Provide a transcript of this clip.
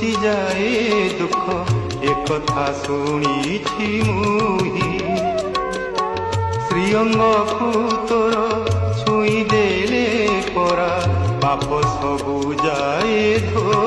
ଘୁଚିଯାଏ ଦୁଃଖ ଏକଥା ଶୁଣିଛି ମୁହିଁ ଶ୍ରୀଅଙ୍ଗକୁ ତୋର ଛୁଇଁ ଦେଲେ ପରା ପାପ ସବୁ ଯାଏ ଧୋ